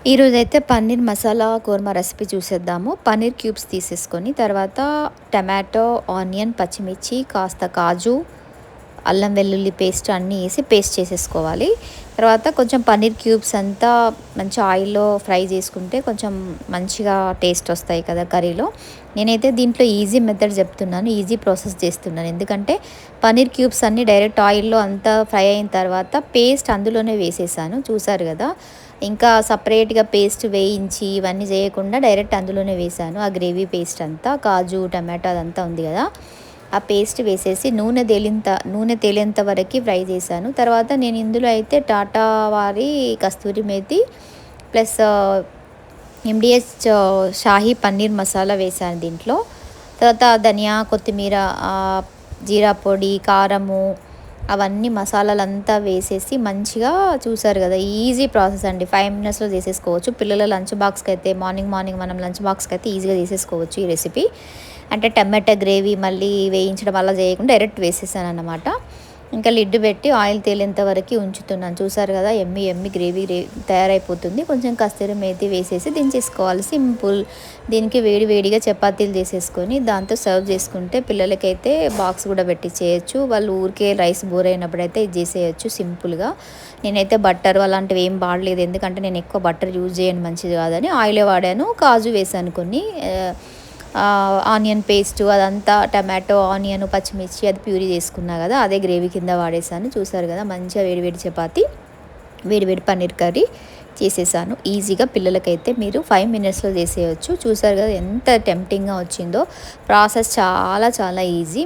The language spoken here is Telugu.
ఈరోజైతే పన్నీర్ మసాలా కుర్మా రెసిపీ చూసేద్దాము. పన్నీర్ క్యూబ్స్ తీసేసుకొని తర్వాత టమాటో, ఆనియన్, పచ్చిమిర్చి, కాస్త కాజు, అల్లం వెల్లుల్లి పేస్ట్ అన్నీ వేసి పేస్ట్ చేసేసుకోవాలి. తర్వాత కొంచెం పన్నీర్ క్యూబ్స్ అంతా మంచి ఆయిల్లో ఫ్రై చేసుకుంటే కొంచెం మంచిగా టేస్ట్ వస్తాయి కదా కర్రీలో. నేనైతే దీంట్లో ఈజీ మెథడ్ చెప్తున్నాను, ఈజీ ప్రాసెస్ చేస్తున్నాను. ఎందుకంటే పన్నీర్ క్యూబ్స్ అన్నీ డైరెక్ట్ ఆయిల్లో అంతా ఫ్రై అయిన తర్వాత పేస్ట్ అందులోనే వేసేసాను, చూసారు కదా. ఇంకా సపరేట్గా పేస్ట్ వేయించి ఇవన్నీ చేయకుండా డైరెక్ట్ అందులోనే వేసాను. ఆ గ్రేవీ పేస్ట్ అంతా కాజు, టమాటో అదంతా ఉంది కదా, ఆ పేస్ట్ వేసేసి నూనె తేలేంత వరకు ఫ్రై చేశాను. తర్వాత నేను ఇందులో అయితే టాటా వారి కస్తూరి మేతి ప్లస్ ఎండిహెచ్ షాహీ పన్నీర్ మసాలా వేసాను దీంట్లో. తర్వాత ధనియా, కొత్తిమీర, జీరా పొడి, కారము, అవన్నీ మసాలాలంతా వేసేసి మంచిగా, చూసారు కదా, ఈజీ ప్రాసెస్ అండి. 5 మినిట్స్లో చేసేసుకోవచ్చు. పిల్లల లంచ్ బాక్స్కి అయితే మార్నింగ్ మనం లంచ్ బాక్స్కి అయితే ఈజీగా చేసేసుకోవచ్చు ఈ రెసిపీ. అంటే టమాటా గ్రేవీ మళ్ళీ వేయించడం అలా చేయకుండా డైరెక్ట్ వేసేసాను అన్నమాట. ఇంకా లిడ్ పెట్టి ఆయిల్ తేలేంత వరకు ఉంచుతున్నాను. చూసారు కదా, ఎమ్మి గ్రేవీ తయారైపోతుంది. కొంచెం కస్తూరి మేతి వేసేసి దించేసుకోవాలి, సింపుల్. దీనికి వేడిగా చపాతీలు చేసేసుకొని దాంతో సర్వ్ చేసుకుంటే పిల్లలకైతే బాక్స్ కూడా పెట్టించేయచ్చు. వాళ్ళు ఊరికే రైస్ బోర్ అయినప్పుడైతే ఇది చేసేయచ్చు సింపుల్గా. నేనైతే బట్టర్ అలాంటివి ఏం వాడలేదు, ఎందుకంటే నేను ఎక్కువ బట్టర్ యూజ్ చేయను, మంచిది కాదని ఆయిలే వాడాను. కాజు వేసాను కొన్ని, ఆనియన్ పేస్టు అదంతా, టమాటో, ఆనియన్, పచ్చిమిర్చి అది ప్యూరీ చేసుకున్నా కదా, అదే గ్రేవీ కింద వాడేసాను. చూసారు కదా, మంచిగా వేడివేడి చపాతి, వేడివేడి పన్నీర్ కర్రీ చేసేసాను ఈజీగా. పిల్లలకైతే మీరు 5 మినిట్స్లో చేసేయచ్చు. చూసారు కదా ఎంత టెంప్టింగ్గా వచ్చిందో. ప్రాసెస్ చాలా ఈజీ.